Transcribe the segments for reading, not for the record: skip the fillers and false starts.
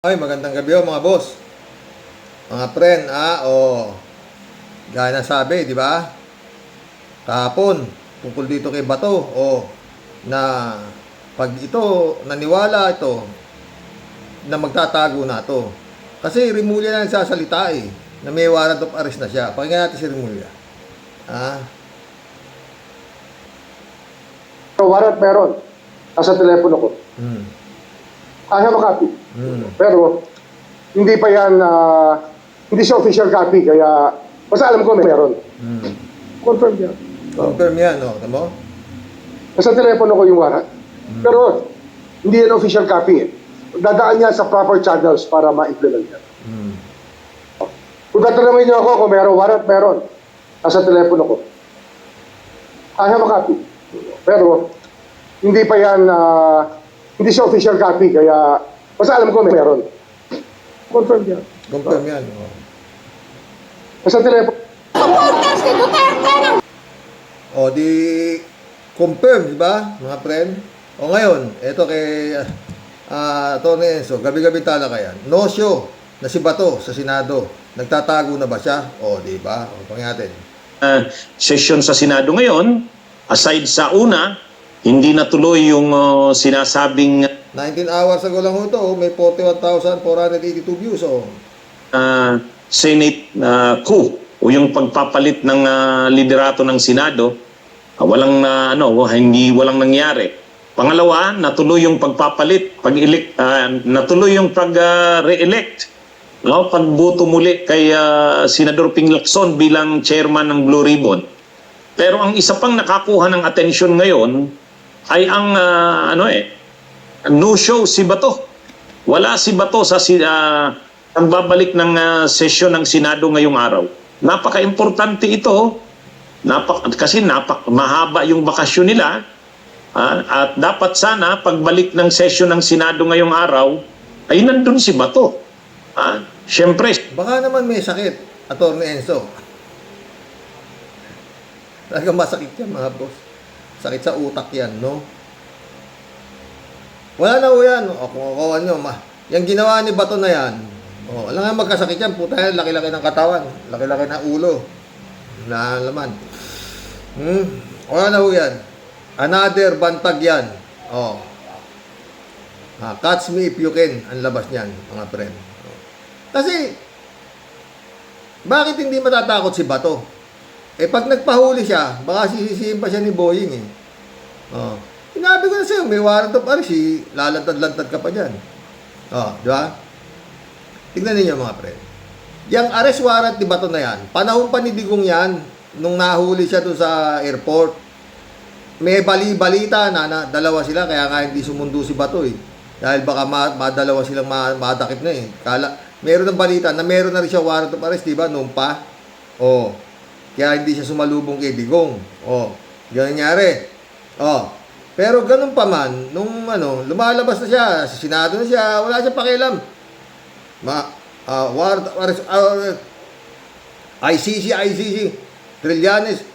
Ay, magandang gabi mga boss. Mga friend, gaya na sabi, di ba? Kahapon, tungkol dito kay Bato, na pag ito, naniwala ito, na magtatago na ito. Kasi Rimulya na nagsasalita na may warrant of arrest na siya. Pakinggan natin si Rimulya. Warrant meron. Nasa telepono ko. I have a copy. Pero, hindi pa yan, hindi siya official copy, kaya, basta alam ko meron. Confirm yan. Confirm yan, no? Tamo? Nasa telepono ko yung warrant. Pero, hindi yan official copy. Dadaan niya sa proper channels para ma-implement yan. Kung tatanungin niyo ako kung meron warrant, meron. Nasa telepono ko. I have a copy. Pero, hindi pa yan, hindi siya official copy, kaya, basta alam ko meron. Confirm yan. Confirm yan, no? Nasa telepono. Supporters ni Duterte ng... Di confirm, di ba, mga friend? Ngayon, eto kay Tony Enzo, gabi-gabi talakayan. No show na si Bato sa Senado. Nagtatago na ba siya? Di ba? Pakinggan natin. Session sa Senado ngayon, aside sa una, hindi natuloy yung sinasabing 19 hours ago lang ito, may 41,482 views. Senate coup o yung pagpapalit ng liderato ng Senado, walang walang nangyari. Pangalawa, natuloy yung pagpapalit, natuloy yung pag-re-elect. Pagboto muli kay Senador Ping Lacson bilang chairman ng Blue Ribbon. Pero ang isa pang nakakuha ng atensyon ngayon ay ang no-show si Bato. Wala si Bato sa pagbabalik ng sesyon ng Senado ngayong araw. Napaka-importante ito kasi mahaba yung bakasyon nila at dapat sana pagbalik ng sesyon ng Senado ngayong araw ay nandun si Bato. Siyempre, Baka naman may sakit, Atty. Enzo. Talagang masakit yan, mga boss. Sakit sa utak yan, no? Wala na ho yan. Kung akawan nyo, yung ginawa ni Bato na yan, alam nga magkasakit yan, puta yan, laki-laki ng katawan, laki-laki ng ulo, na laman. Wala na ho yan. Another bantag yan. Catch me if you can, ang labas niyan, mga friend. Kasi, bakit hindi matatakot si Bato? Pag nagpahuli siya, baka sisisihin pa siya ni Boying Sinabi ko na sa'yo, may warrant of arrest, lalantad-lantad ka pa dyan. Di ba? Tignan ninyo mga pre. Yang arrest warrant ni Bato na yan, panahon pa ni Digong yan, nung nahuli siya doon sa airport, may balita na dalawa sila, kaya nga hindi sumundo si Bato Dahil baka madalawa silang madakip na meron ng balita na meron na rin siya warrant of arrest, di ba? Noon pa. Kaya hindi siya sumalubong kay Digong. Ganun nangyari. Pero ganun pa man, nung lumalabas na siya, sa Senado na siya, wala siya pakialam. Warrant of arrest, ICC, Trillanes.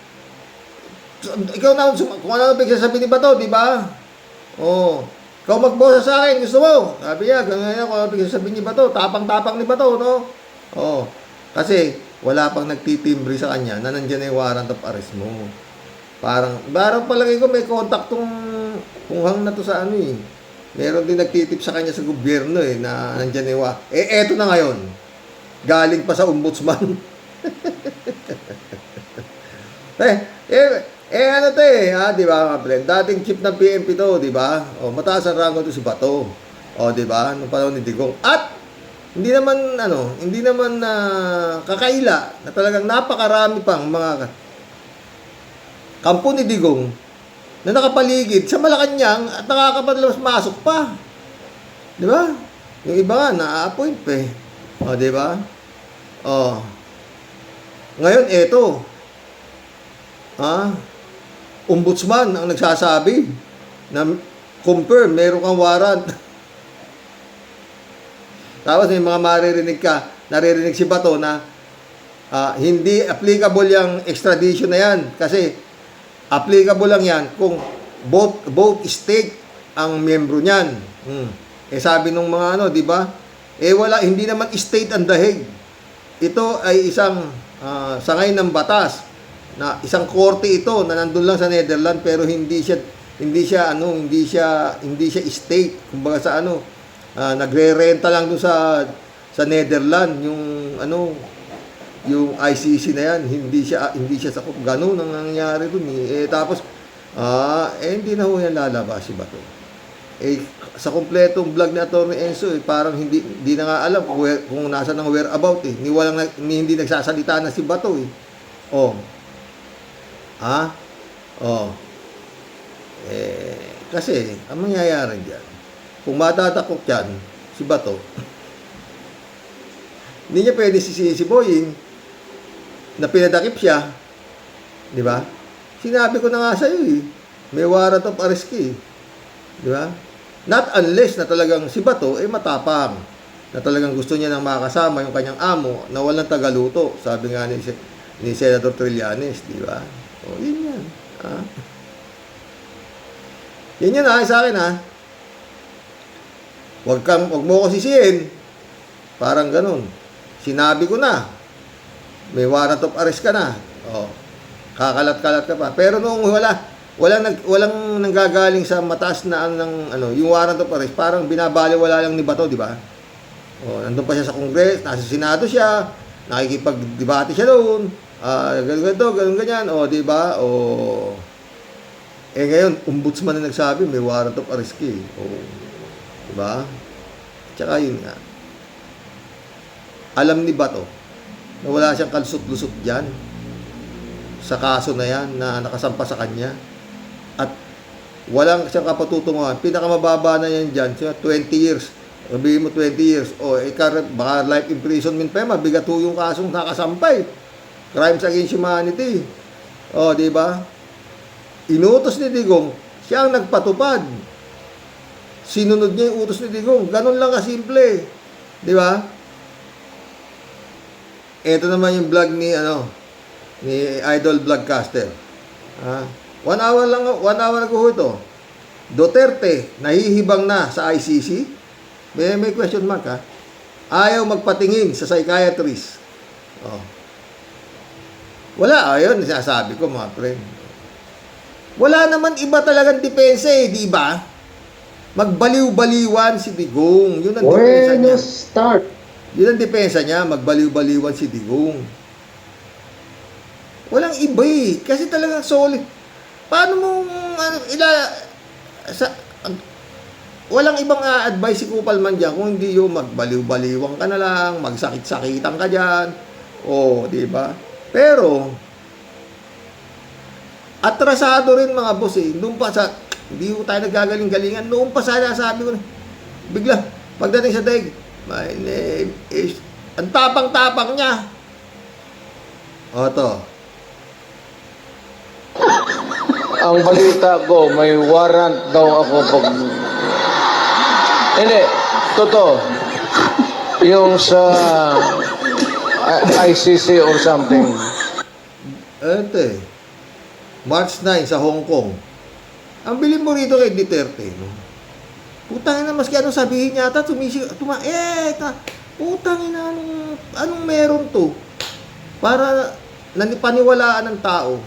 Ikaw na, kung ano pagsasabi ni Bato, di ba? Ikaw magbosa sa akin, gusto mo? Sabi niya, ganyan ako, pagsasabi ni Bato, tapang-tapang ni Bato, no? Kasi, wala pang nagtitimbre sa kanya na nandiyan na yung warrant of arrest mo. Parang palagi ko may kontaktong kunghang na to sa Meron din nagtitip sa kanya sa gobyerno na nandiyan na yung eto na ngayon. Galing pa sa ombudsman. Di ba, mga friend? Dating chief ng PNP to, di ba? Mataas ang rango to si Bato. Di ba? Nung panahon ni Digong. At, hindi naman kakaila na talagang napakarami pang mga kampo ni Digong na nakapaligid sa Malacanang at nakakapaglamas-masok pa. Di ba? Yung iba nga, na-appoint pa di ba? Ngayon, eto. Ombudsman ang nagsasabi na confirm, meron kang warrant. Tapos may mga naririnig si Bato na hindi applicable yung extradition na yan. Kasi applicable lang yan kung both state ang membro niyan. Sabi nung mga di ba? wala, hindi naman state ang dahig. Ito ay isang sangay ng batas na isang korte ito na nandun lang sa Netherlands pero hindi siya state. Kumbaga sa nagre-renta lang doon sa Netherlands yung ICC na yan, hindi siya sakop. Ganun ang nangyari doon tapos hindi na ho yan lalabas si Bato. Sa kompletong vlog ni Atty. Enzo, parang hindi na nga alam kung nasa ng whereabout hindi nagsasalita na si Bato kasi ang mangyayari diyan, kung matatakot yan si Bato, hindi niya pwede si Boying na pinadakip siya, di ba? Sinabi ko na nga sa iyo may warrant of arrest di ba? Not unless na talagang si Bato matapang, na talagang gusto niya nang makasama yung kanyang amo na walang tagaluto, sabi nga ni Senator Trillanes, di ba? Yun yan. Yan sa akin Wag mo ko sisihin. Parang ganun. Sinabi ko na. May warrant of arrest ka na. Kakalat-kalat ka pa. Pero nung walang nanggagaling sa mataas na yung warrant of arrest, parang binabaliwala lang ni Bato, di ba? Nandun pa siya sa Congress, nasa Senado siya, nakikipag-debate siya doon. Ganun ganyan, di ba? Ngayon, ombudsman na nagsabi, may warrant of arrest di ba? Tsaka yun nga. Alam ni Bato na wala siyang kalusot-lusot dyan sa kaso na yan na nakasampa sa kanya. At walang siyang kapatutunguhan. Pinakamababa na yan dyan, 20 years. Sabihin mo 20 years. Baka life imprisonment pa yan, mabigat yung kasong nakasampay. Crimes against humanity. Di ba? Inutos ni Digong, siya ang nagpatupad. Sinunod niya yung utos ni Digong. Ganun lang kasimple. Di ba? Ito naman yung vlog ni Idol Vlogcaster. 1 hour ago ito. Duterte nahihibang na sa ICC. May question mark Ayaw magpatingin sa psychiatrist. Wala, ayun, sinasabi ko mga friend. Wala naman iba talagang depensa di ba? Magbaliw-baliwan si Digong. Yun ang depensa niya. Start. Yun ang depensa niya, magbaliw-baliwan si Digong. Walang iba kasi talagang solid. Paano mo walang ibang advice si Kupalman dyan kung hindi yung magbaliw-baliwang ka na lang, magsakit-sakitan ka dyan. Di ba? Pero atrasado rin mga boss Noon pa hindi ko tayo naggagaling-galingan. Noon pa sabi ko na, bigla, pagdating sa daig, my name is, ang tapang-tapang niya. To. Ang balita ko, may warrant daw ako pag... Hindi, totoo. Yung sa ICC or something. March 9 sa Hong Kong. Ang bilin mo rito kay Duterte, putang ina, maski anong sabihin niya ata, putang ina, anong meron to? Para paniwalaan ng tao.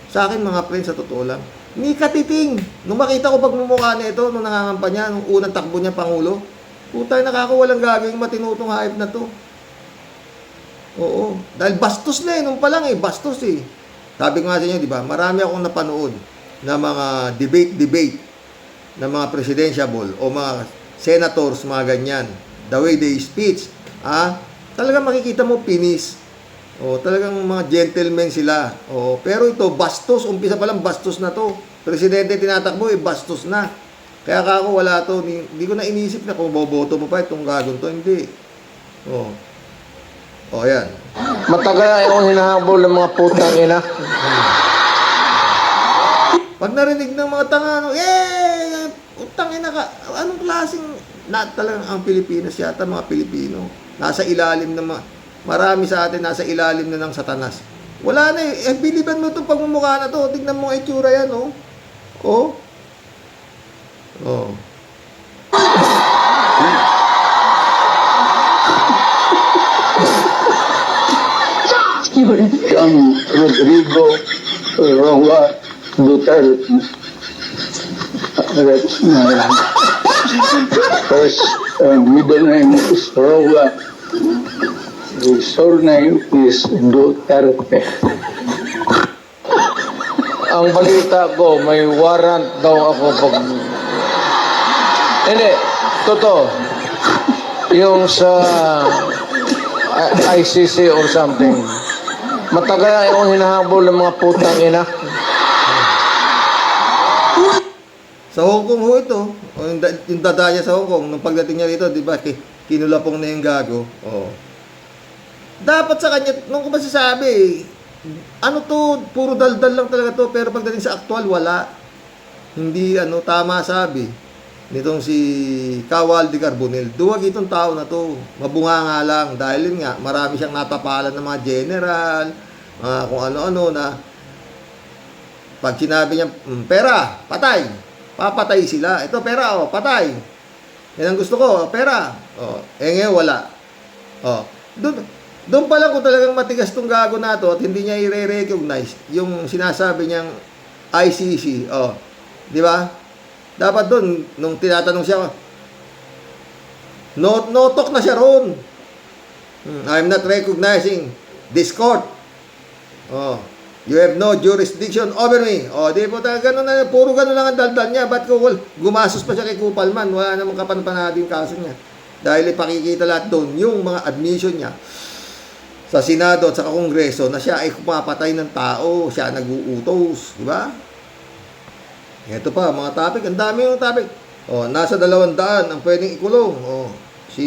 Sa akin mga friends, sa totoo lang, ni katiting. Nung makita ko pagmumukha na ito, nung nangangampanya, nung unang takbo niya Pangulo, putang nakakawalang gagawing matinutong hype na to. Dahil bastos na nung pa lang bastos Sabi ko nga sa inyo, di ba, marami akong napanood na mga debate na mga presidentiable o mga senators, mga ganyan. The way they speech, talagang makikita mo pinis. Talagang mga gentlemen sila. Pero ito, bastos. Umpisa pa lang, bastos na to. Presidente tinatakbo, bastos na. Kaya ako, wala to. Hindi ko na inisip na kung boboto mo pa itong gagon to. Hindi. Ayan. Matagal na akong hinahabol ng mga putang ina. Pag narinig ng mga tanga, utang ina ka. Anong klaseng, talagang ang Pilipinas yata, mga Pilipino. Nasa ilalim ng marami sa atin nasa ilalim na ng satanas. Wala na biliban mo itong pagmumukha na to. Tignan mo ang itsura yan, Siyang Rodrigo Roa Duterte. That's my first middle name is Roa. The surname is Duterte. Ang balita ko, may warrant daw ako pag... Hindi, totoo. Yung sa ICC or something. Matagal na akong hinahabol ng mga putang ina. Sa Hong Kong ho ito, o yung dadaya sa Hong Kong, nung pagdating niya rito, di ba, kinulapong na yung gago. Oo. Dapat sa kanya, nung ko masasabi, ano to, puro daldal lang talaga to, pero pagdating sa aktual, wala. Hindi, tama sabi nitong si Kawal de Carbonell. Duwag itong tao na to. Mabunga nga lang. Dahil yun nga, marami siyang natapalan ng mga general, mga kung ano-ano na pag sinabi niya, pera, patay. Papatay sila. Ito, pera, patay. Yan ang gusto ko, pera. Ngayon, wala. Doon pa lang kung talagang matigas tong gago na to at hindi niya i-recognize yung sinasabi niyang ICC. Di ba? Dapat doon, nung tinatanong siya, no talk na siya roon. I'm not recognizing this court. You have no jurisdiction over me. Di po gano'n na, puro gano'n lang ang daldal niya. Ba't ko gumasos pa siya kay Kupalman? Wala namang kapanpanado yung kaso niya. Dahil ipakikita lahat doon yung mga admission niya sa Senado at sa Kongreso na siya ay kumapatay ng tao, siya nag-uutos, di ba? Ito pa, mga topic, ang dami yung topic. Nasa 200 ang pwedeng ikulong. Si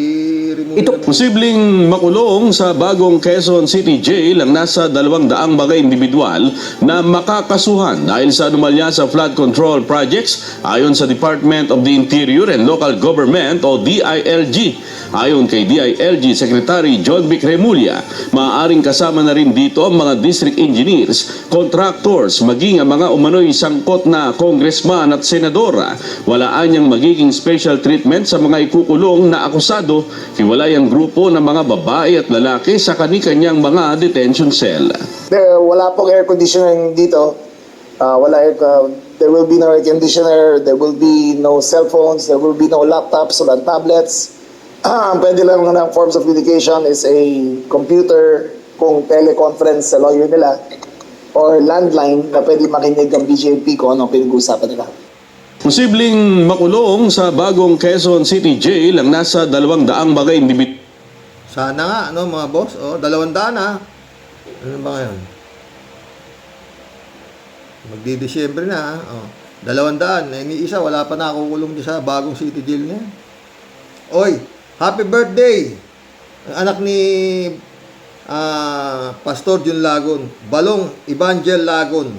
Ito posibleng makulong sa bagong Quezon City Jail ang nasa 200 mga individual na makakasuhan dahil sa anomalya sa flood control projects ayon sa Department of the Interior and Local Government o DILG. Ayon kay DILG Secretary John Vic Remulla, maaaring kasama na rin dito ang mga district engineers, contractors, maging ang mga umano'y sangkot na congressman at senadora. Walaan niyang magiging special treatment sa mga ikukulong na akusado, hiwalay ang grupo ng mga babae at lalaki sa kani-kanyang mga detention cell. Wala pong air conditioning dito. There will be no air conditioner, there will be no cell phones, there will be no laptops or tablets. Pwede lang ng forms of communication is a computer, kung teleconference sa lawyer nila, or landline na pwede makinig ang BJP kung ano pinag-uusapan nila. Posibleng makulong sa bagong Quezon City Jail ang nasa 200 mga individual. Sana nga, mga boss? 200 na. Ano ba ngayon? Magdi-Desyembre na. 200. Ni isa, wala pa nakukulong dyan sa bagong city jail niya. Oy, happy birthday! Ang anak ni Pastor Jun Lagon. Balong Evangel Lagon.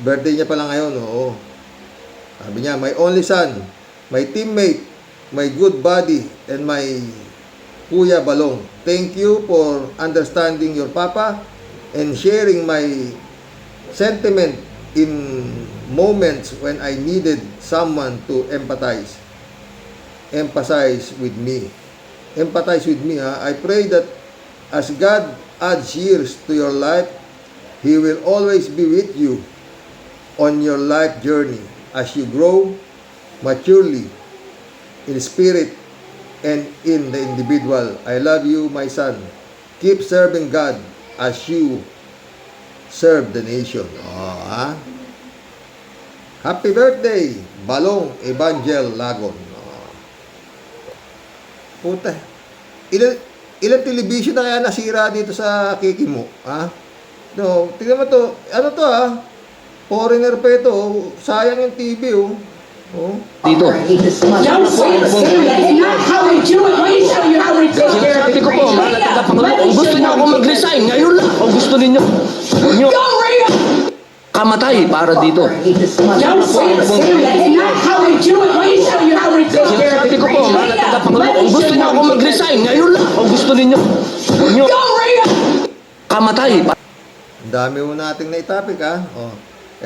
Birthday niya pala ngayon. Sabi niya, my only son, my teammate, my good buddy, and my Kuya Balong. Thank you for understanding your papa and sharing my sentiment in moments when I needed someone to empathize with me. Empathize with me, ha? I pray that as God adds years to your life, He will always be with you on your life journey as you grow maturely in spirit and in the individual. I love you, my son. Keep serving God as you serve the nation. Happy birthday, Balong Evangel Lagon. Puta. Ilan television na kaya nasira dito sa Kiki mo? No, tingnan mo to. Ano to, Foreigner pa ito. Sayang yung TV, Dito. Sinasabi ko po, mga tagapangulo, kung gusto niyo ako mag-resign, ngayon lang. Kung gusto ninyo, nyo kamatay para dito. Sinasabi ko po, mga tagapangulo, kung gusto niyo ako mag-resign, ngayon lang. Kung gusto ninyo, nyo kamatay. Ang dami mo nating naitapik,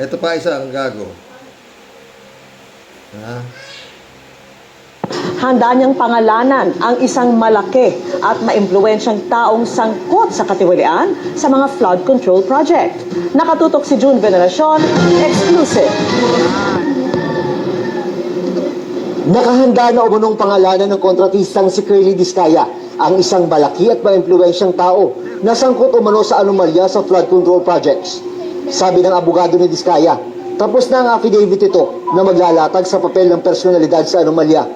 Ito pa isang gago. Handa niyang pangalanan ang isang malaki at maimpluwensyang taong sangkot sa katiwalian sa mga flood control project. Nakatutok si June Veneracion, exclusive. Nakahanda na umunong pangalanan ng kontratistang si Curly Discaya, ang isang malaki at maimpluwensyang tao na sangkot umano sa anomalya sa flood control projects. Sabi ng abogado ni Discaya, tapos na ang affidavit ito na maglalatag sa papel ng personalidad sa anomalya.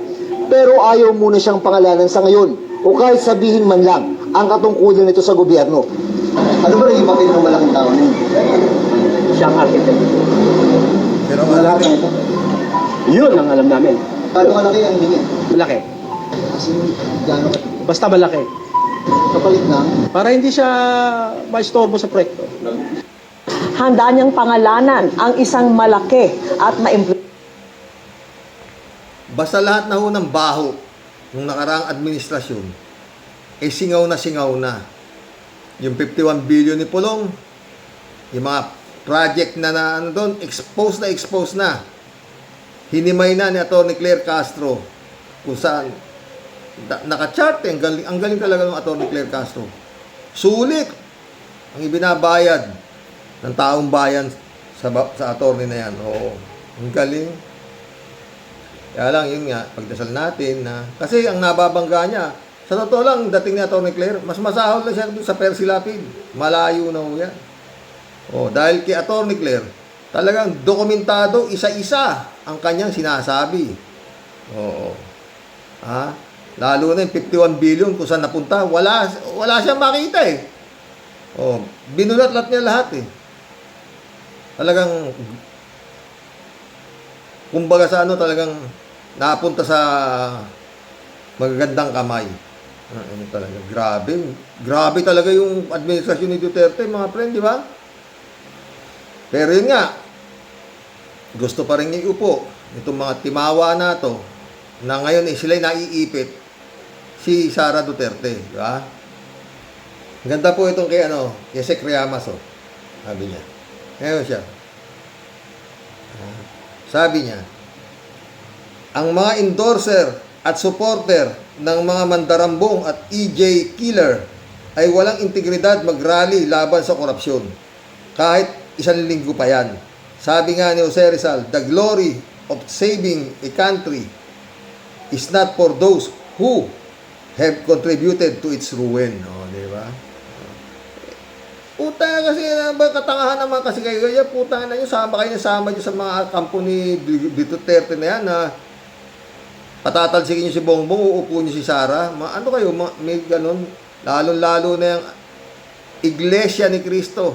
Pero ayaw muna siyang pangalanan sa ngayon o kahit sabihin man lang ang katungkulan nito sa gobyerno. Ano ba rin yung papel ng malaking tao niyo? Siyang architect. Pero Malaki ito. Yun ang alam namin. Paano malaki ang hingi? Malaki. Kasi gano'n Basta malaki. kapalit na. Para hindi siya maistorbo sa proyekto. Handa niyang pangalanan ang isang malaki at basta lahat na ho ng baho ng nakaraang administrasyon, singaw na. Yung 51 billion ni Pulong, yung mga project na ano doon, expose na. Hinimay na ni Atty. Claire Castro kung saan nakachart ang galing talaga ng Atty. Claire Castro. Sulit ang ibinabayad ng taong bayan sa attorney na yan. Oo, ang galing. Kaya lang, yun nga, pagdasal natin na, kasi ang nababangga niya, sa totoo lang, dating ni Atty. Claire, mas masahol na siya doon sa Percy Lapid. Malayo na ho yan. Dahil kay Atty. Claire, talagang dokumentado, isa-isa ang kanyang sinasabi. Lalo na yung 51 billion kung saan napunta, wala siyang makita eh. Binulat-lat niya lahat eh. Talagang, kumbaga sa ano, talagang napunta sa magagandang kamay. Ano talaga, grabe talaga yung administrasyon ni Duterte, mga friend, di ba? Pero yun nga, gusto pa rin iupo itong mga timawa na to na ngayon sila'y naiipit si Sara Duterte, di ba? Ganda po itong kay Sec Riamas, sabi niya. Ngayon siya. Sabi niya, ang mga endorser at supporter ng mga mandarambong at EJ killer ay walang integridad mag-rally laban sa korupsyon. Kahit isang linggo pa yan. Sabi nga ni Jose Rizal, the glory of saving a country is not for those who have contributed to its ruin. Di ba? Puta kasi, katangahan naman kasi kayo, puta na nyo, sama nyo sa mga kampo ni Duterte na yan, na patatalsikin nyo si Bongbong, uupo nyo si Sara. Ano kayo, may ganun, lalo na yung Iglesia ni Cristo,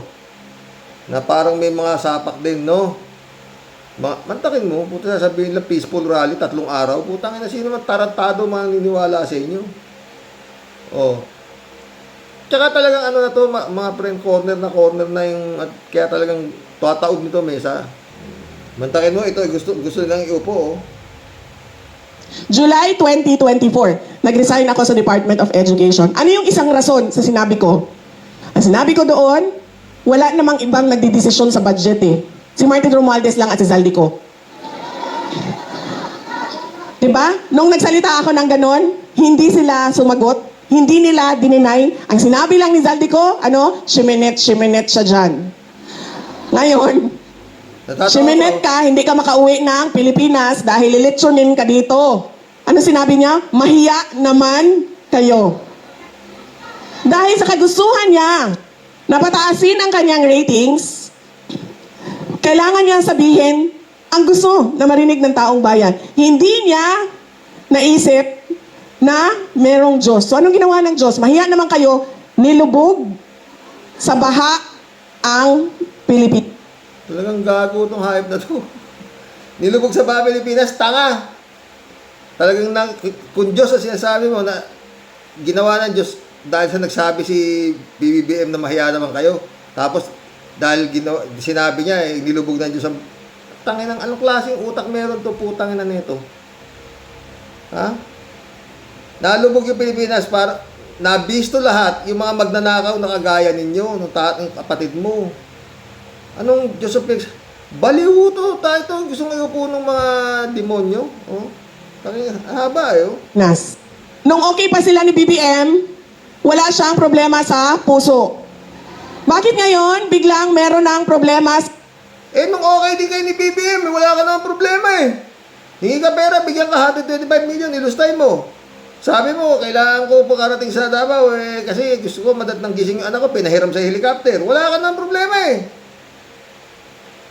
na parang may mga sapak din, no? Mantakin mo, puta sasabihin lang peaceful rally, 3 araw, putang ina, sino man tarantado maniniwala sa inyo? Tsaka talagang ano na to, mga friend, corner na yung, at kaya talagang tataob nito mesa. Mantakin mo, ito, gusto nilang iupo, July 2024, nag-resign ako sa Department of Education. Ano yung isang rason sa sinabi ko? Ang sinabi ko doon, wala namang ibang nagdidesisyon sa budget eh. Si Martin Romualdez lang at si Zaldico. Diba? Nung nagsalita ako ng ganon, hindi sila sumagot. Hindi nila dininay. Ang sinabi lang ni Zaldico, Shiminet siya dyan. Ngayon, Shiminet ka, hindi ka makauwi ng Pilipinas dahil lilitsunin ka dito. Ano sinabi niya? Mahiya naman kayo. Dahil sa kagustuhan niya na pataasin ang kanyang ratings, kailangan niya sabihin ang gusto na marinig ng taong bayan. Hindi niya naisip na merong Diyos. So anong ginawa ng Diyos? Mahiya naman kayo, nilubog sa baha ang Pilipinas. Talagang gago itong hayop na to. Nilubog sa baha Pilipinas, tanga. Talagang kung Diyos ang sinasabi mo na ginawa ng Diyos dahil sa nagsabi si BBBM na mahiya naman kayo. Tapos dahil sinabi niya, nilubog ng Diyos ang tangin ng anong klaseng utak meron to, putang ina nito. Ha? Nalubog yung Pilipinas para nabisto lahat yung mga magnanakaw na kagaya ninyo, ng kapatid mo. Anong Diyos of Baliw to, tayo to, gusto ngayon po ng mga demonyo. Haba eh. Oh. Nas. Nung okay pa sila ni BBM, wala siyang problema sa puso. Bakit ngayon, biglang meron ng problema Eh, nung okay din kayo ni BBM, wala ka naman problema eh. Hingi ka pera, bigyan ka 125 million, ilustay mo. Sabi mo, kailangan ko pagkarating sa Davao eh, kasi gusto ko madatnang gising yung anak ko, pinahiram sa helicopter. Wala ka naman problema eh.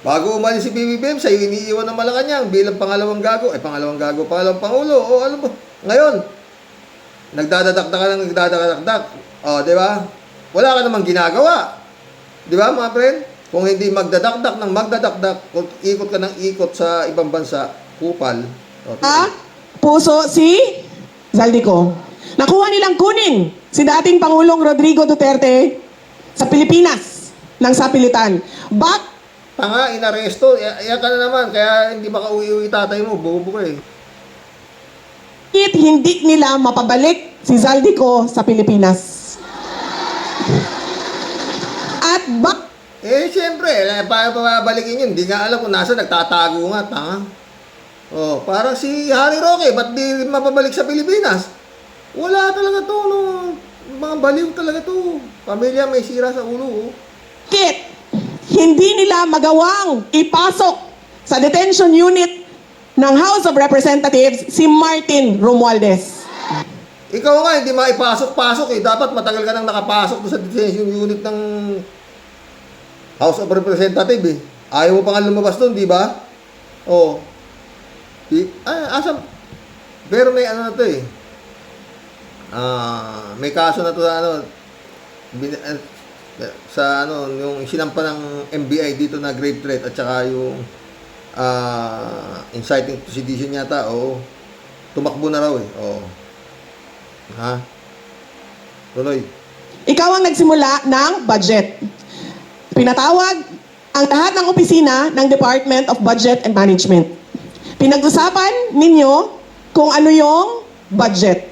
Bago umalis si BBM, sa'yo iniiwan ng Malacanang bilang pangalawang gago. Pangalawang pangulo. O ano ba? Ngayon, nagdadadak ka lang nagdadadak. O, di ba? Wala ka namang ginagawa. Di ba, mga friend? Kung hindi magdadakdak ng magdadakdak, kung ikot ka ng ikot sa ibang bansa, kupal. O, puso si Zaldico. Nakuha nilang kunin si dating Pangulong Rodrigo Duterte sa Pilipinas ng sapilitan. Tanga, inaresto. Iyan ka na naman. Kaya hindi makauwi-uwi tatay mo. Bubo ka eh. Bakit hindi nila mapabalik si Zaldico sa Pilipinas? At Siyempre, paano pababalikin yun? Hindi nga alam kung nasa nagtatago nga, tanga. Oh, parang si Harry Roque, ba't di mapabalik sa Pilipinas? Wala talaga to, no. Mga baliw talaga to. Pamilya may sira sa ulo, oh. bakit hindi nila magawang ipasok sa detention unit ng House of Representatives si Martin Romualdez? Ikaw nga, hindi maipasok-pasok eh. Dapat matagal ka nang nakapasok doon sa detention unit ng House of Representatives eh. Ayaw mo pa nga lumabas doon, di ba? Oo. Asam. Pero may ano na to eh. May kaso na to sa ano, sa ano, yung sinampa ng NBI dito na grave threat at saka yung inciting to sedition yata, oo. Tumakbo na raw eh, oo. Ha? Tuloy. Ikaw ang nagsimula ng budget. Pinatawag ang lahat ng opisina ng Department of Budget and Management. Pinag-usapan ninyo kung ano yung budget.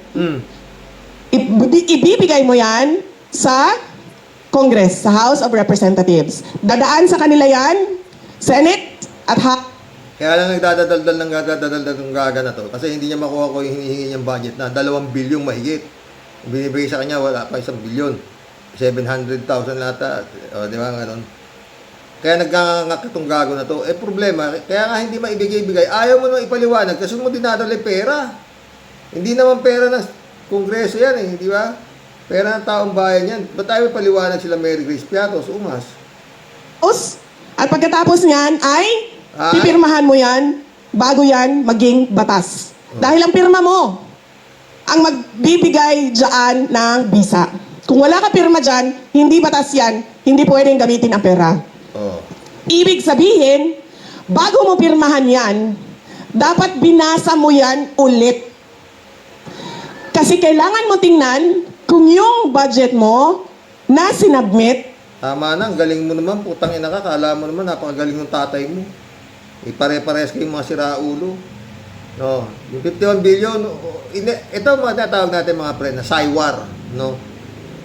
Ibibigay mo yan sa Congress, sa House of Representatives. Dadaan sa kanila yan, Senate at Kaya lang nagdadaldal ng gaga na to kasi hindi niya makuha ko yung hinihingi niyang budget na 2 bilyong mahigit. Binibigay sa kanya, wala pa 1 bilyon. 700,000 lata. O, di ba, ganun. Kaya nagkangangak itong gago na to. Problema, kaya nga hindi maibigay-bigay. Ayaw mo nang ipaliwanag kasi mo dinadala pera. Hindi naman pera ng Kongreso yan eh, di ba? Pera ng taong bayan yan. Ba't tayo paliwanag sila Mary Grace Piatos, Umas? At pagkatapos niyan ay pipirmahan mo yan bago yan maging batas. Dahil ang pirma mo ang magbibigay dyan ng visa. Kung wala ka pirma dyan, hindi batas yan, hindi pwedeng gamitin ang pera. Ibig sabihin, bago mo pirmahan yan, dapat binasa mo yan ulit. Kasi kailangan mo tingnan kung yung budget mo na sinubmit. Tama na, ang galing mo naman, putang ina ka, kala mo naman, napakagaling ng tatay mo. Pare-pares kayong mga siraulo. No, yung 51 billion, ito mga tinatawag natin mga friend, na saywar, no?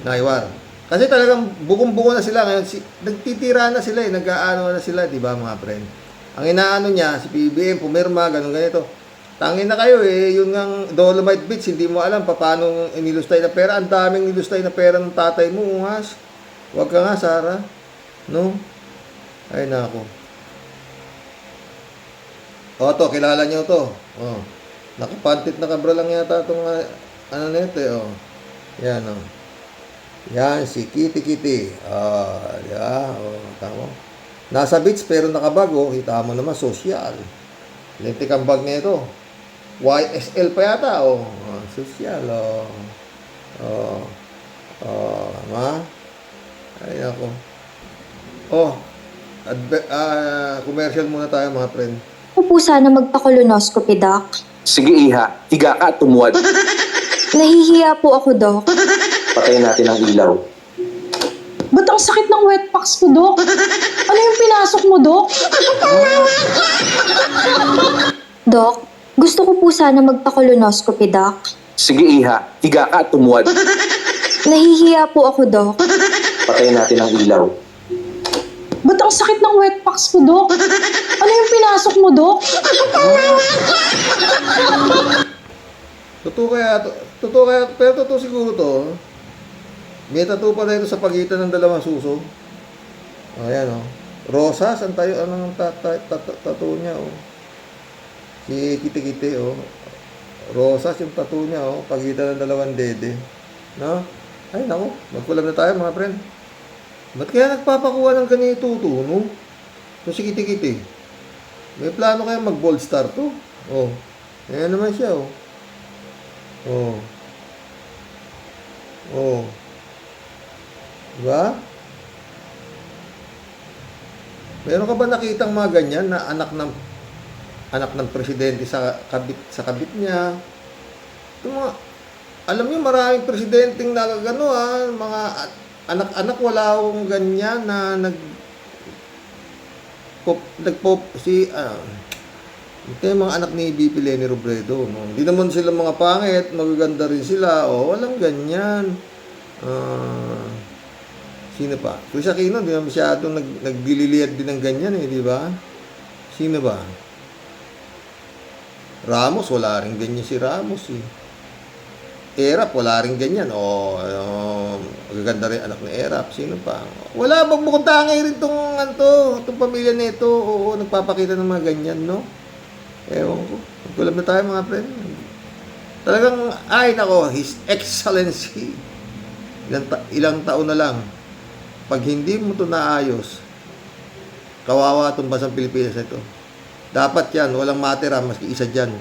Saywar. Kasi talagang bukong-buko na sila ngayon, nagtitira na sila eh, nag-aano na sila, di ba mga friend? Ang inaano niya, si PBM, pumirma, ganun ganito. Tangin na kayo eh, yun ngang Dolomite Beach, hindi mo alam paano inilustay na pera. Ang daming inilustay na pera ng tatay mo, ungas. Huwag ka nga, Sarah. No? Ay, nako. O, to, kilala niyo to. O, nakapantit na kabra lang yata itong, ano nito eh, o. Yan, o. Yan, si Kitty Kitty. Di ba? O, tama. Nasa beach pero nakabago. Kita mo naman, social. Lintik ang bag niya ito. YSL pa yata, o. Social, o. Ma? Ay, ako. Commercial muna tayo, mga friend. Ako po sana magpa-colonoscopy, Doc. Sige, Iha. Higa ka at tumuwad. Nahihiya po ako, Doc. Patayin natin ang ilaw. Ba't ang sakit ng wet packs ko, Doc? Ano yung pinasok mo, Doc? Doc, gusto ko po sana magpa-colonoscopy, Doc. Sige, Iha. Higa ka at tumuwad. Nahihiya po ako, Doc. Patayin natin ang ilaw. Ba't ang sakit ng wet packs ko, Dok? Ano yung pinasok mo, Dok? Totoo kaya, pero totoo siguro to. May tattoo pa rin ito sa pagitan ng dalawang suso. Ayan, oh. Rosas, ang tayo, anong tattoo niya, oh. Si Kiti-Kiti, oh. Rosas yung tattoo niya, oh. Pagitan ng dalawang dede. No? Ay, naku. Magkulam na tayo, mga friend. Ba't kaya nagpapakuha ng ganito to, no? So, si Kiti-Kiti. May plano kaya mag-bold star to. Oh. Ayan naman siya, oh. Oh. Oh. Diba? Meron ka ba nakitang mga ganyan na anak ng presidente sa kabit niya? Ito mga, alam niyo maraming presidenteng nagagano mga anak-anak wala akong ganyan na ito yung mga anak ni BP Leni Robredo, no? Hindi naman sila mga pangit, magaganda rin sila, walang ganyan. Sino pa? Chris Aquino, di na masyadong nagdililiad din ng ganyan, di ba? Sino ba? Ramos, wala rin ganyan si Ramos, eh. Erap, wala rin ganyan. Magaganda rin anak ni Erap. Sino pa? Wala, bukod tangay rin itong pamilya nito. Oo, nagpapakita ng mga ganyan, no? Ewan ko. Magkulab na tayo, mga friend. Talagang, ay nako, His Excellency. Ilang taon na lang. Pag hindi mo ito naayos, kawawa itong basang Pilipinas ito. Dapat yan, walang matira, maski isa dyan.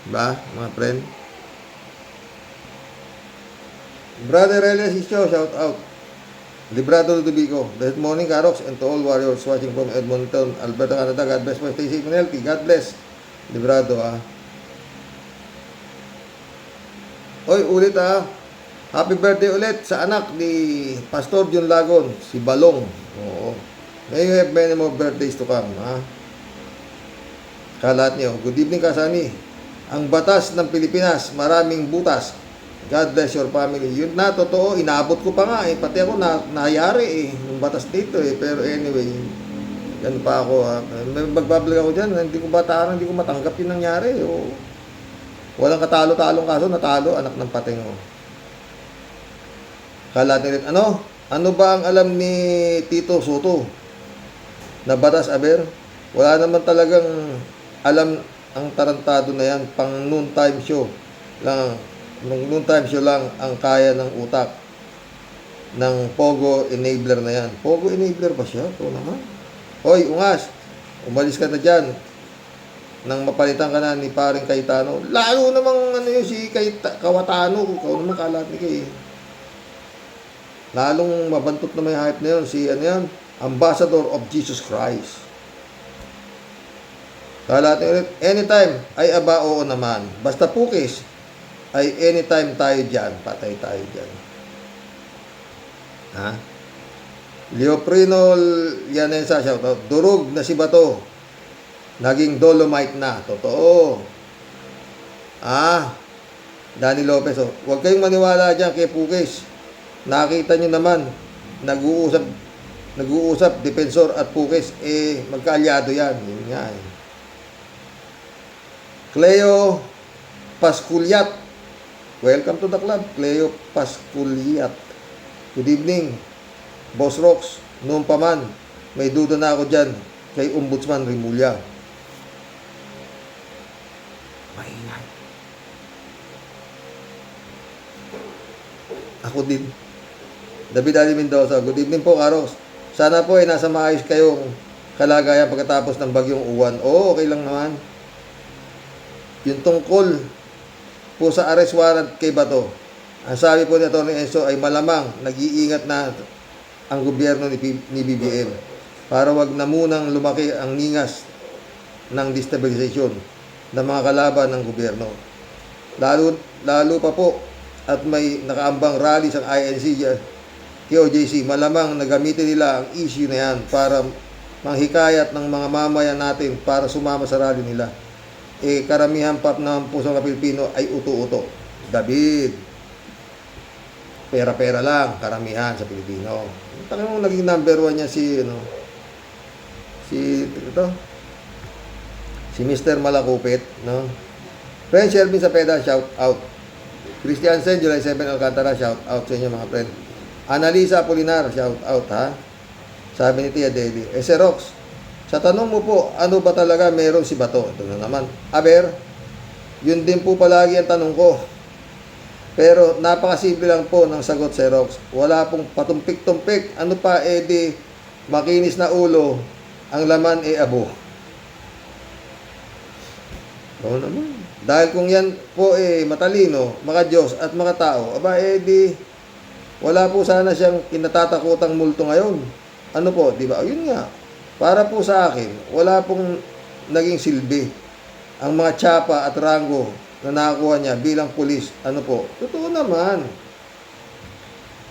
Diba, mga friend? Brother Elias Isyo, shout out. Librado Ludovico. Good morning, Karox, and to all warriors watching from Edmonton, Alberta, Canada. God bless for stay safe and healthy. God bless. Librado, Oy, ulit, Happy birthday ulit sa anak ni Pastor John Lagon, si Balong. Oo. May you have many more birthdays to come, Kalat niyo. Good evening, Kasani. Ang batas ng Pilipinas, maraming butas. God bless your family. Yun na, totoo. Inabot ko pa nga, Pati ako nahayari, yung batas dito, Pero anyway, yan pa ako, Magbablog ako dyan. Hindi ko matanggap yung nangyari, Walang katalo-talong kaso, natalo, anak ng pating, Kalat niyo rin, ano ba ang alam ni Tito Soto na batas, Aber? Wala naman talagang alam ang tarantado na yan. Pang noontime show lang. Noontime show lang ang kaya ng utak ng Pogo Enabler na yan. Pogo Enabler ba siya? Ito naman. Hoy, Ungas, umalis ka na dyan nang mapalitan ka na ni paring Cayetano. Lalo namang si Kawatano. Ikaw naman kalat ni Kay. Lalong mabantot na may hype na yun. Si Ambassador of Jesus Christ. Kalat ni ulit, anytime ay aba oo naman. Basta pukis ay anytime tayo dyan. Patay tayo dyan. Leoprino Yanesa, shoutout. Durog na si Bato. Naging Dolomite na. Totoo. Danny Lopez, huwag kayong maniwala dyan kay Pukis. Nakita nyo naman, nag-uusap, Defensor at Pukis, magkaalyado yan. Yun nga, Cleo Pasculiat. Welcome to the club, Cleo Pasculiat. Good evening, Boss Rox. Noon pa man, may duda na ako dyan kay Ombudsman Rimulya. Maingay. Ako din. David Ali Mendoza. Good evening po, Karos. Sana po ay nasa maayos kayong kalagayan pagkatapos ng bagyong Uwan. Okay lang naman. Yung tungkol po sa arrest warrant kay Bato, ang sabi po ni Atty. Enzo ay malamang nag-iingat na ang gobyerno ni BBM para wag na munang lumaki ang ningas ng destabilisasyon ng mga kalaban ng gobyerno. Lalo pa po at may nakaambang rally sa INC KOJC, malamang nagamitin nila ang issue na yan para manghikayat ng mga mamayan natin para sumama sa rally nila. Karamihan pa naman po sa mga Pilipino ay uto-uto. David. pera-pera lang, karamihan sa Pilipino. Tangan mo naging number 1 niya si Mr. Malakupit, no? Friend Shelby Sapeda, shout out. Christiansen, July 7 Alcantara, shout out sa inyo mga friend. Annalisa Apolinar, shout out ha. Sabi ni Tia Deli, Sir Rox, sa tanong mo po, ano ba talaga meron si Bato? Ito na naman. Aber, yun din po palagi ang tanong ko. Pero napakasimple lang po ng sagot, Sir Rox. Wala pong patumpik-tumpik. Ano pa, di makinis na ulo, ang laman abo. Oo naman. Dahil kung yan po matalino, Diyos at tao, aba di wala po sana siyang kinatatakutang multo ngayon. Ano po, di ba? Yun nga. Para po sa akin, wala pong naging silbi ang mga tsapa at rango na nakakuha niya bilang pulis. Ano po? Totoo naman.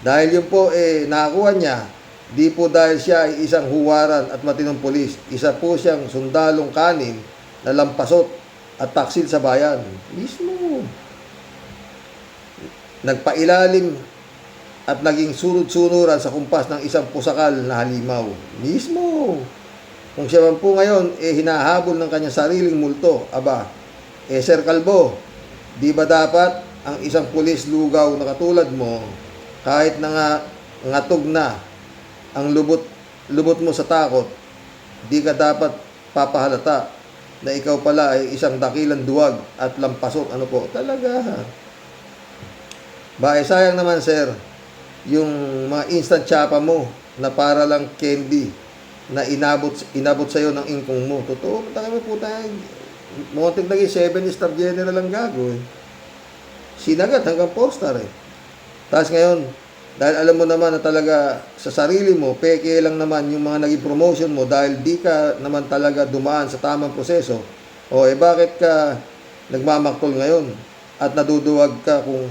Dahil yun po nakakuha niya, di po dahil siya ay isang huwaran at matinong pulis. Isa po siyang sundalong kanin na lampasot at taksil sa bayan. Mismo. Nagpailalim at naging sunod-sunuran sa kumpas ng isang pusakal na halimaw. Mismo. Kung siya man po ngayon, hinahabol ng kanyang sariling multo. Aba, Sir Calvo, di ba dapat ang isang pulis lugaw na katulad mo, kahit na ngatog na ang lubot mo sa takot, di ka dapat papahalata na ikaw pala ay isang dakilang duwag at lampasok. Ano po? Talaga. Ba, sayang naman, sir, yung mga instant chapa mo na para lang candy na inabot sa'yo ng ingkong mo. Totoo, matangin mo po tayo. Muntik naging 7-star general ang gago Sinagat hanggang 4-star Tapos ngayon, dahil alam mo naman na talaga sa sarili mo, peke lang naman yung mga naging promotion mo dahil di ka naman talaga dumaan sa tamang proseso. Bakit ka nagmamaktol ngayon at naduduwag ka kung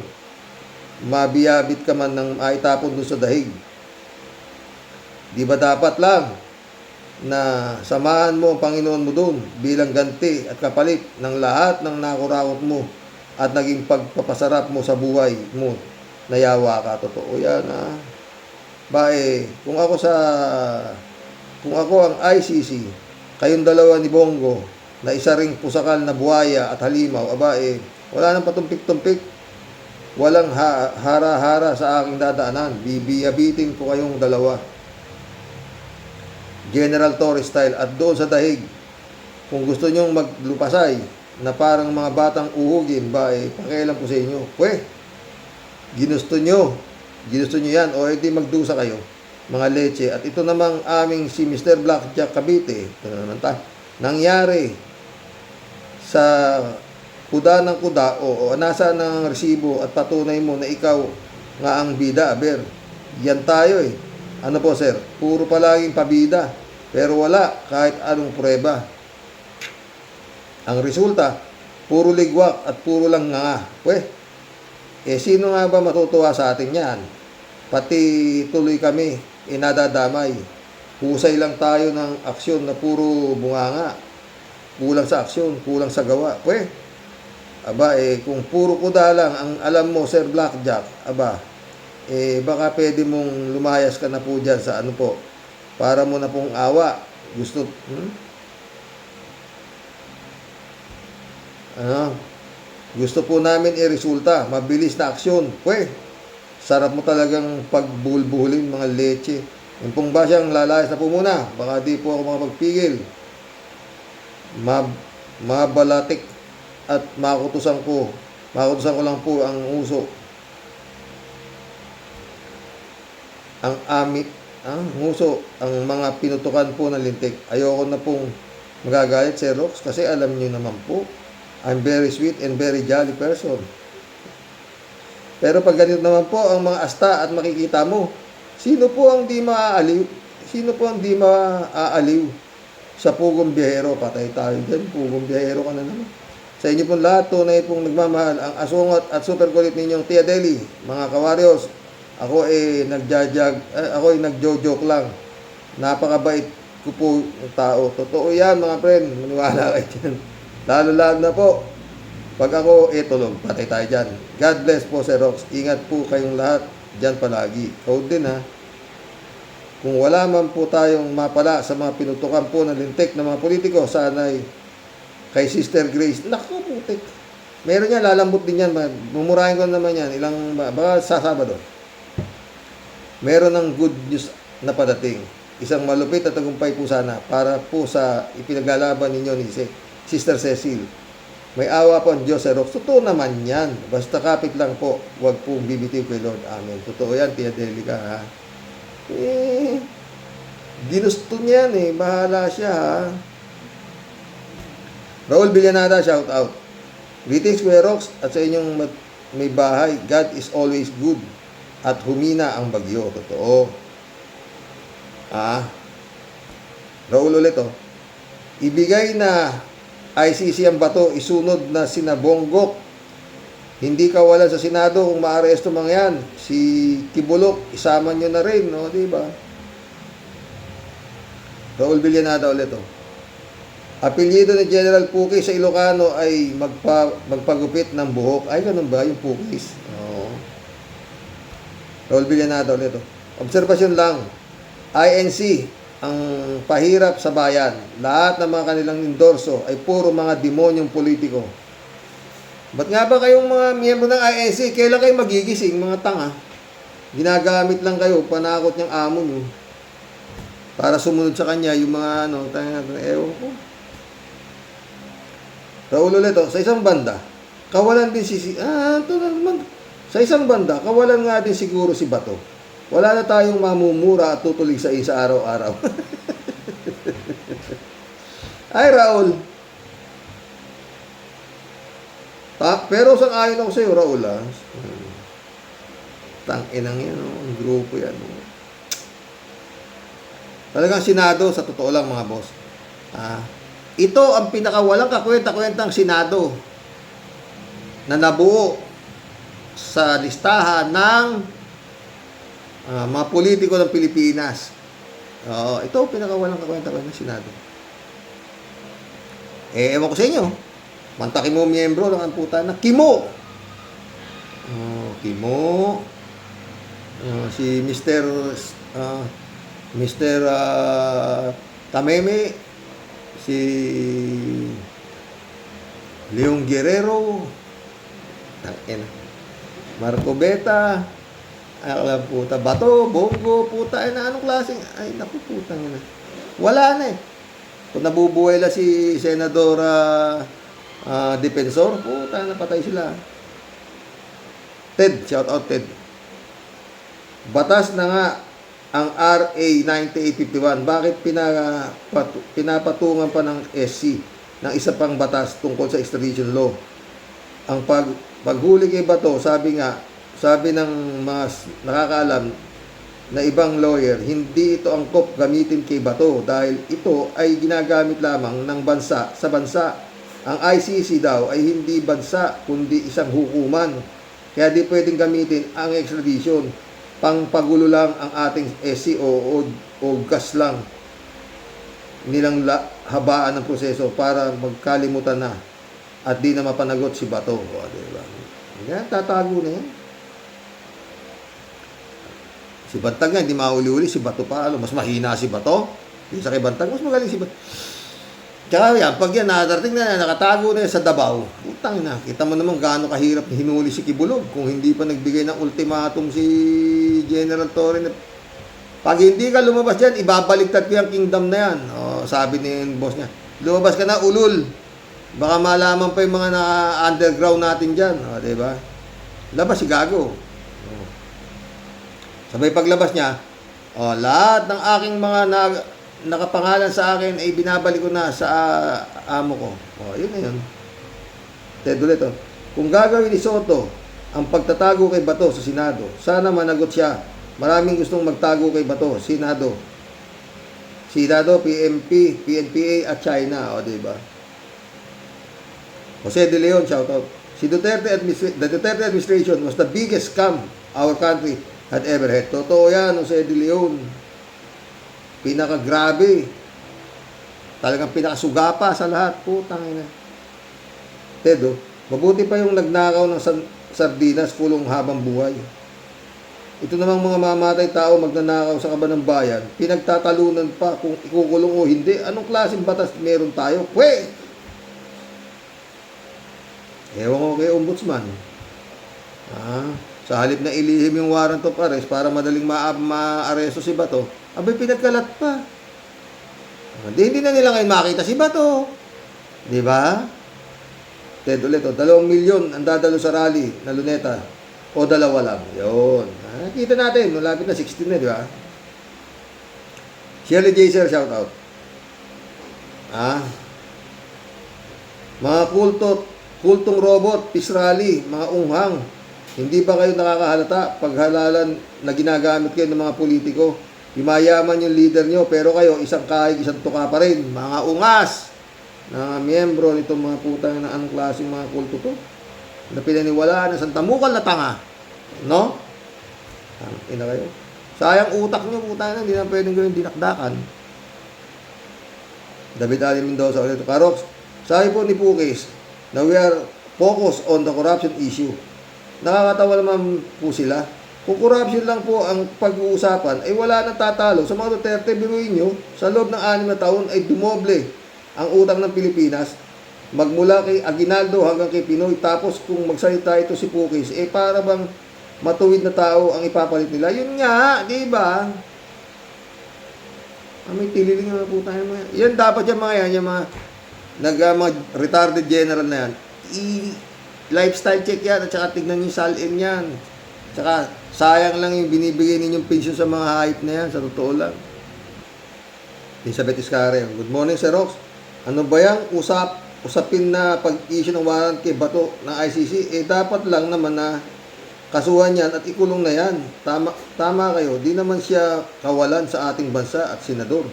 mabiyabit ka man ng maitapon doon sa dahig? Di ba dapat lang na samahan mo ang Panginoon mo doon bilang ganti at kapalit ng lahat ng nakurakot mo at naging pagpapasarap mo sa buhay mo? Nayawa ka. Totoo yan kung ako ang ICC, kayong dalawa ni Bongo na isa ring pusakal na buhaya at halimaw, wala nang patumpik-tumpik. Walang hara-hara sa aking dadaanan. Bibiyabitin ko kayong dalawa. General Torres style. At doon sa dahig, kung gusto nyong maglupasay na parang mga batang uhugin, pakialam ko sa inyo. Ginusto nyo yan. Di magdusa kayo, mga leche. At ito namang aming si Mr. Blackjack Cavite. Ito na naman nangyari sa kuda ng kuda, nasa ng resibo at patunay mo na ikaw nga ang bida, yan tayo Ano po, sir? Puro palaging pabida, pero wala kahit anong prueba. Ang resulta, puro ligwak at puro lang nga. Sino nga ba matutuwa sa atin yan? Pati tuloy kami, nadadamay. Husay lang tayo ng aksyon na puro bunganga. Kulang sa aksyon, kulang sa gawa. Kung puro kuda lang ang alam mo, Sir Blackjack, baka pwede mong lumayas ka na po dyan sa para mo na pong awa. Gusto po namin resulta, mabilis na aksyon. Sarap mo talagang pagbulbulin, mga leche. Yung pong ba siyang lalayas na po muna, baka di po ako makapagpigil. Mabalatik at makutusan ko lang po ang uso. Ang mga pinutukan po ng lintik. Ayoko na pong magagalit, Sir Rox, kasi alam niyo naman po, I'm very sweet and very jolly person. Pero pag ganito naman po ang mga asta at makikita mo, sino po ang di maaaliw? Sino po ang di maaaliw sa pugong biyahero? Patay tayo dyan, pugong biyahero ka na naman. Sa inyo pong lahat, tunay pong nagmamahal ang asungot at super kulit ninyong Tia Deli, mga kawaryos. Ako nagjo-joke lang. Napakabait ko po ng tao. Totoo yan, mga friend. Maniwala kayo dyan. Lalo na po, pag ako tulog, patay tayo dyan. God bless po, Sir Rox. Ingat po kayong lahat. Diyan palagi. Code din ha. Kung wala man po tayong mapala sa mga pinutukan po ng lintik ng mga politiko, sana'y kay Sister Grace. Naku, putik. Meron yan, lalambot din yan. Mumurahin ko naman yan. Baka sa Sabado. Meron ng good news na padating. Isang malupit at tagumpay po sana para po sa ipinaglalaban ninyo ni Sister Cecil. May awa po ang Diyos sa Rox. Totoo naman yan. Basta kapit lang po. Huwag pong bibitiw kay Lord. Amen. Totoo yan, Tia Delica, ha? Ginusto niya yan, Bahala siya, ha? Raul Villanada, shout out. Greetings, Kuya Rox, at sa inyong may bahay. God is always good. At humina ang bagyo. Totoo. Raul ulit, ibigay na ICC ang bato, isunod na sinabonggok. Hindi kawalan sa Senado kung maaresto mga yan. Si Kibulok, isama nyo na rin, no? Diba? Raul Villanada ulit, Apelyido ni General Pukis sa Ilocano ay magpagupit ng buhok. Ay, ganun ba yung Pukis? Oo. Raul Villanada ulit, Obserbasyon lang. INC, ang pahirap sa bayan. Lahat ng mga kanilang endorso ay puro mga demonyong politiko. Ba't nga ba kayong mga miyembro ng INC, kailan kayo magigising, mga tanga? Ginagamit lang kayo, panakot niyang amo nyo. Para sumunod sa kanya, yung mga ewan ko. Raul ulit, sa isang banda, kawalan din sa isang banda, kawalan nga din siguro si Bato. Wala na tayong mamumura at tutulig sa isa araw-araw. Ay, Raul. Pero sang-ayon ako sa iyo, Raul, Tang-inang yan, ang grupo yan. Talagang Senado, sa totoo lang, mga boss. Ito ang pinakawalang kakwenta-kwentang Senado na nabuo sa listahan ng mga politiko ng Pilipinas. Ito ang pinakawalang kakwenta-kwentang Senado. Ewan ko sa inyo. Mantakin mo miyembro lang ang puta na Kimo. Kimo. Si Mr. Tameme. Si Leong Guerrero. Marco Beta. Alam puta. Bato, Bongo, puta. Anong klaseng? Ay, naku, puta na. Wala na Kung nabubuhay la si Senadora Defensor, puta, napatay sila. Ted, shout out Ted. Batas na nga ang RA 9851. Bakit pinapatungan pa ng SC ng isa pang batas tungkol sa extradition law? Ang paghuli kay Bato, sabi ng mga nakakaalam na ibang lawyer, hindi ito angkop gamitin kay Bato dahil ito ay ginagamit lamang ng bansa sa bansa. Ang ICC daw ay hindi bansa kundi isang hukuman. Kaya di pwedeng gamitin ang extradition. Pangpagulo lang ang ating SC o gas lang nilang habaan ng proseso para magkalimutan na at di na mapanagot si Bato. Diba? Yan, tatago na yan. Si Bantag nga, hindi mauli-uli. Si Bato pa, mas mahina si Bato. Yung sa kay Bantag, mas magaling si Bato. Tsaka yan, pag yan, nakarating na, nakatago na yan sa Davao, utang na. Kita mo naman gaano kahirap hinuli si Kibulog kung hindi pa nagbigay ng ultimatum si General Torre. Pag hindi ka lumabas dyan, ibabaliktad ko yung kingdom na yan. Sabi ni boss niya, lumabas ka na, ulul. Baka malaman pa yung mga underground natin dyan. Diba? Labas si Gago. Sabay paglabas niya, lahat ng aking mga nakapangalan sa akin ay binabalik ko na sa amo ko. Yun na yun. Ted ulit, kung gagawin ni Soto ang pagtatago kay Bato sa Senado, sana managot siya. Maraming gustong magtago kay Bato, Senado, PMP, PNPA at China. Diba? Jose De Leon, shout out. The Duterte administration was the biggest scam our country had ever had. Totoo yan, Jose De Leon. Pinakagrabe. Talagang pinakasugapa sa lahat. Putang ina. Tedo, mabuti pa yung nagnakaw ng sardinas kulong habang buhay. Ito namang mga mamatay tao magnanakaw sa kaban ng bayan, pinagtatalunan pa kung ikukulong o hindi. Anong klaseng batas meron tayo? Pwes! Ewan ko kay Ombudsman. Sa halip na ilihim yung warrant of arrest para madaling ma-aresto si Bato, abay pinagkalat pa. Hindi na nila ngayon makita si Bato. Di ba? Ted ulit, 2 milyon ang dadalo sa rally na Luneta. O 2 lang. Yun. Nakita natin, malapit na 16 na, di ba? Shirley Jaser, shout out. Mga kultong robot, peace rally, mga unghang. Hindi ba kayo nakakahalata paghalalan na ginagamit kayo ng mga politiko? Yumayaman yung leader nyo, pero kayo isang kahig, isang tuka pa rin. Mga ungas na miyembro nitong mga putang na anong klaseng mga kulto to na pinaniwalaan ng santamukal na tanga. No? Ina kayo. Sayang utak nyo, putang na, hindi na pwedeng gawin dinakdakan. David Ali Mendoza ulit. Karox, sabi po ni Pukis na we are focused on the corruption issue. Nakakatawa naman po sila. Kung corruption lang po ang pag-uusapan, ay wala nang tatalo. Sa mga Duterte, biruin nyo, sa loob ng 6 na taon ay dumoble ang utang ng Pilipinas. Magmula kay Aguinaldo hanggang kay Pinoy. Tapos kung magsalita ito si Pukis, para bang matuwid na tao ang ipapalit nila? Yun nga, di ba? May tililing na po tayo mga. Yan dapat yung mga yan, yung mga mga retarded general na yan. Lifestyle check yan at saka tignan yung salin yan. Tsaka sayang lang yung binibigay ninyong pensyon sa mga hype na yan, sa totoo lang. Elizabeth Iscare, good morning Sir Rox. Ano ba yung usapin na pag-issue ng warrant kay Bato ng ICC? Dapat lang naman na kasuhan yan at ikulong na yan. Tama kayo, di naman siya kawalan sa ating bansa at senador.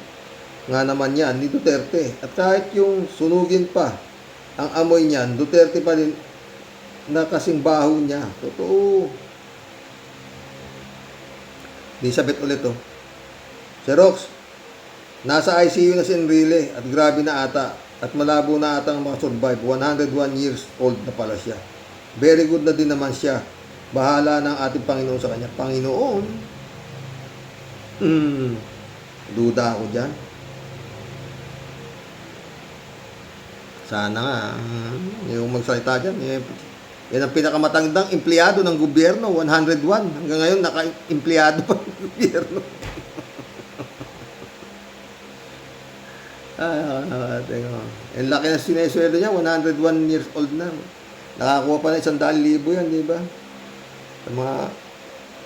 Nga naman yan, ni Duterte. At kahit yung sunugin pa ang amoy niyan, Duterte pa din na kasing baho niya. Totoo. Elizabeth ulit to. Si Rox, nasa ICU na si Enrile at grabe na ata at malabo na ata ang makasurvive. 101 years old na pala siya. Very good na din naman siya. Bahala ng ating Panginoon sa kanya. Panginoon? Duda ako dyan. Sana nga, yung magsalita dyan, yan ang pinakamatandang empleyado ng gobyerno, 101. Hanggang ngayon, naka-empleyado pa ng gobyerno. Ang laki na sinesweldo niya, 101 years old na. Nakakuha pa na 100,000 yan, di ba? Sa mga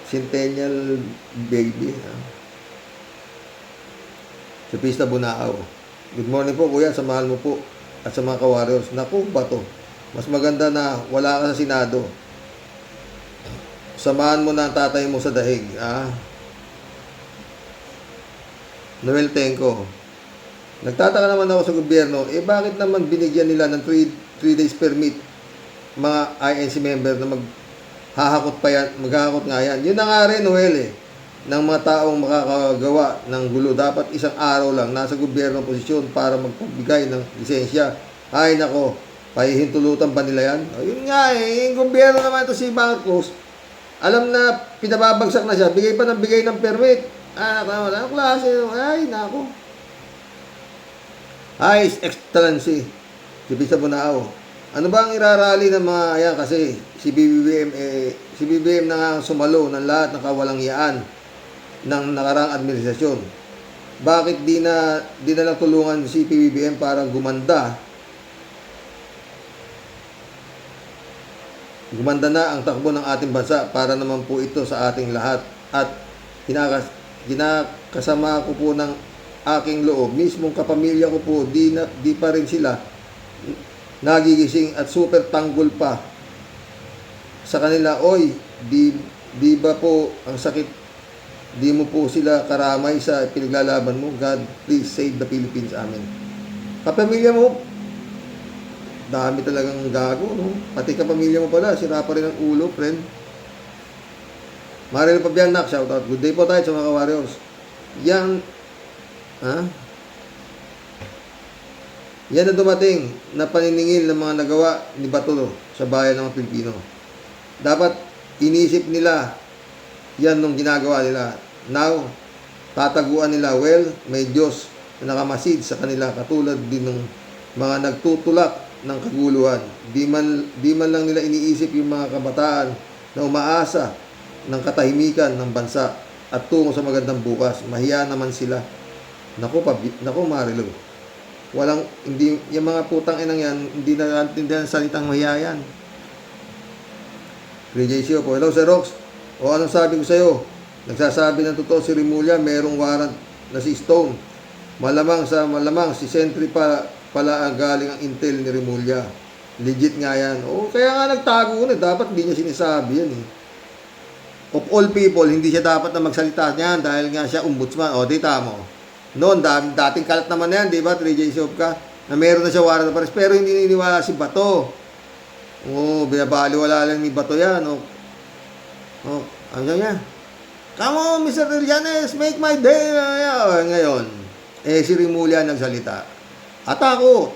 centennial baby. Sa Pista Bunaaw. Good morning po, kuya. Samahan mo po. At sa mga ka-warriors. Naku, Bato. Mas maganda na wala ka sa Senado. Samahan mo na ang tatay mo sa dahig. Noel Tenko. Nagtataka naman ako sa gobyerno, bakit naman binigyan nila ng 3 days permit mga INC member na maghahakot pa yan, maghahakot nga yan. Yun na nga rin, Noel, ng mga taong makakagawa ng gulo. Dapat isang araw lang nasa gobyerno posisyon para magpagbigay ng lisensya. Ay nako, pahihintulutan pa nila yan? Yun nga yung gobyerno naman ito si Marcos, alam na pinababagsak na siya, bigay pa ng bigay ng permit. Wala klase. Ay nako. Ay, Excellency, si Pista Bunao. Ano ba ang irarally ng mga yan? Kasi si BBM na nga sumalo ng lahat ng kawalangyaan ng nakarang administrasyon. Bakit di na lang tulungan si PBBM para gumanda na ang takbo ng ating bansa para naman po ito sa ating lahat. At kinakasama ko po ng aking loob, mismong kapamilya ko po, di pa rin sila nagigising at super tanggol pa sa kanila. Oy, di ba po ang sakit, di mo po sila karamay sa pinaglalaban mo. God, please save the Philippines. Amen. Kapamilya mo, dami talagang gago, no? Pati kapamilya mo pala, sira pa rin ang ulo, friend. Maril Pabianak, shout out. Good day po tayo sa mga warriors. Yan na dumating na paniningil ng mga nagawa ni Bato sa bayan ng mga Pilipino. Dapat inisip nila Yan nung ginagawa nila. Now, tataguan nila, well, may Diyos na nakamasid sa kanila katulad din ng mga nagtutulak ng kaguluhan. Di man lang nila iniisip yung mga kabataan na umaasa ng katahimikan ng bansa at tungo sa magandang bukas. Mahiya naman sila. Naku, Marilo. Hindi, yung mga putang inang yan, hindi na natindihan salitang mahiya yan. JC po. Hello, Sir Rox. O anong sabi ko sa'yo? Nagsasabi ng totoo si Rimulya, merong warrant na si Stone. Malamang si Sentry pala ang galing ang intel ni Rimulya. Legit nga yan. O kaya nga nagtago na. Dapat hindi niya sinasabi yan eh. Of all people, hindi siya dapat na magsalita niyan dahil nga siya ombudsman. O, tita mo. Noon, dating kalat naman yan, di ba? 3J Shop ka. Na meron na siya warrant na pares. Pero hindi niniwala si Bato. O, binabaliwala lang ni Bato yan. O, ano niya? Come on, Mr. Trillanes, make my day. Ngayon, si Rimulya nagsalita. Atako.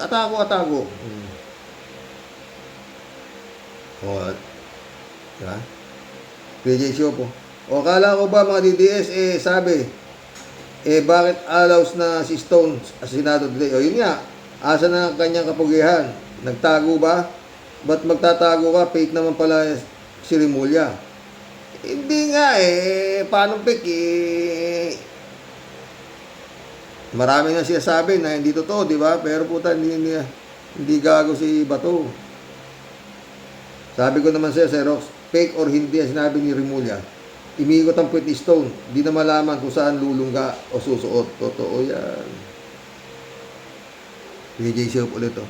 O, diba? PJ Show po. O, kala ko ba mga DDS, sabi, bakit allows na si Stone asinado today? O, yun nga, asa na ang kanyang kapugihan? Nagtago ba? Ba't magtatago ka? Fake naman pala si Rimulya. Hindi nga paano fake marami na siya sabi na hindi totoo, di ba? Pero puta, hindi gago si Bato. Sabi ko naman sa'yo, Rox, fake or hindi ang sinabi ni Rimulya. Imigot ang puwet ni Stone. Di na malaman kung saan lulungga o susuot. Totoo yan. PJ Shop ulit to.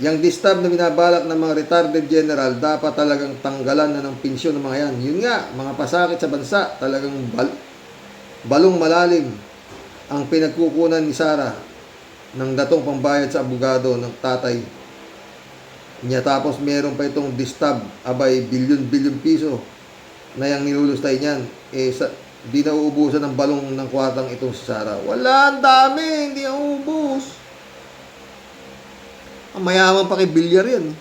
Yang distab na binabalak ng mga retarded general, dapat talagang tanggalan na ng pensyon ng mga yan. Yun nga, mga pasakit sa bansa, talagang balong malalim ang pinagkukunan ni Sara ng datong pambayad sa abogado ng tatay niya. Tapos meron pa itong distab, abay, bilyon piso na yung nilulustay niyan. Di na uubusan ng balong ng kwartang itong si Sara. Wala, ang dami, hindi ang ubus. Ang mayaman pa kay Bilyar yan.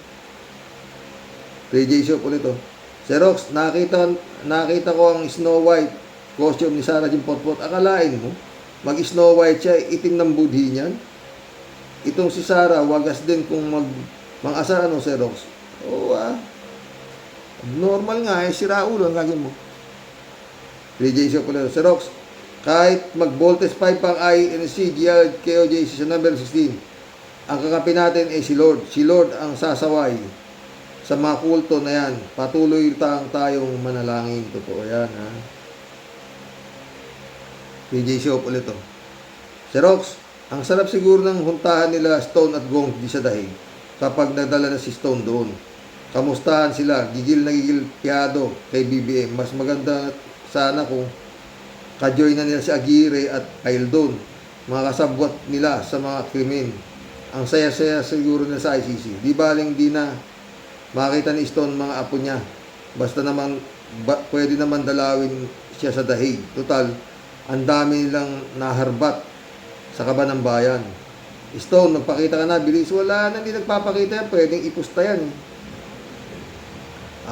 PJ Shop ulit to. Si Rox, nakita ko ang Snow White costume ni Sarah Jim Potpot. Akalain mo, mag-Snow White siya, itim ng budhi niyan. Itong si Sarah, wagas din kung mang-asa si Rox. Oo normal nga sira ulo ang gagawin mo. PJ Shop ulit to. Si Rox, kahit mag-voltage 5 pang INC, GL, KOJC sa number 16, ang kakapin natin si Lord. Si Lord ang sasaway sa mga kulto na yan. Patuloy tayong manalangin. Totoo yan, ha? PJ Shop ulit to. Si Rox, ang sarap siguro ng huntahan nila Stone at Gong di sa dahig kapag nagdala na si Stone doon. Kamustahan sila, gigil na gigil piyado kay BBM. Mas maganda sana kung kajoy na nila si Aguirre at Aildon, mga kasabwat nila sa mga krimen. Ang saya-saya siguro na sa ICC. Di baling di na makita ni Stone mga apo niya. Basta naman, pwede naman dalawin siya sa dahig. Total, ang dami nilang naharbat sa kaba ng bayan. Stone, magpakita ka na, bilis. Wala na, hindi nagpapakita yan. Pwedeng ipusta yan.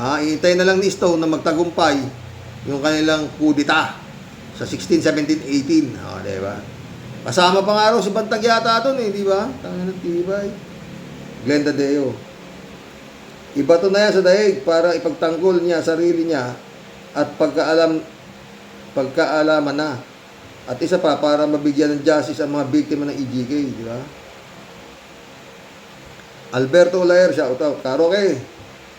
Iintay na lang ni Stone na magtagumpay yung kanilang kudita sa 16, 17, 18. Diba? Kasama pa nga raw si Bantag yata doon di ba? Tangan ng tibay. Glenda Deo. Iba to na yan sa daig para ipagtanggol niya sarili niya at pagkaalaman na. At isa pa, para mabigyan ng justice ang mga biktima ng EJK, di ba? Alberto Olaer, shout out. Karoke,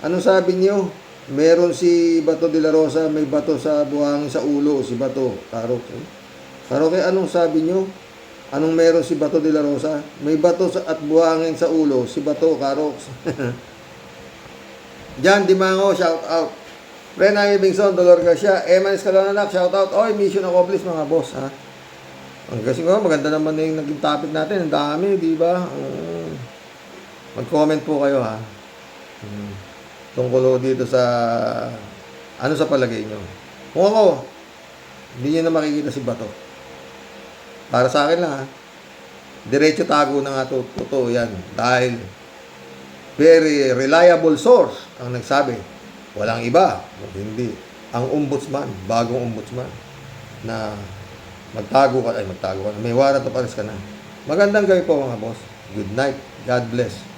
anong sabi niyo? Meron si Bato de la Rosa, may bato sa buhangin sa ulo, si Bato. Karoke, anong sabi niyo? Anong meron si Bato de la Rosa? May bato at buhangin sa ulo. Si Bato, Karox. Jan Dimango, shout out. Rena Bingson, Dolor Garcia. Eman Escalonanak, shout out. Oy, mission accomplished mga boss. Ang kasi maganda naman na yung naging topic natin. Ang dami, di ba? Mag-comment po kayo, ha. Tungkol dito sa ano sa palagay nyo. Kung ako, hindi nyo na makikita si Bato. Para sa akin lang, diretso tago na nga totoo yan. Dahil very reliable source ang nagsabi. Walang iba. Hindi. ang ombudsman, bagong ombudsman, na magtago ka, may warrant of arrest ka na. Magandang gabi po mga boss. Good night. God bless.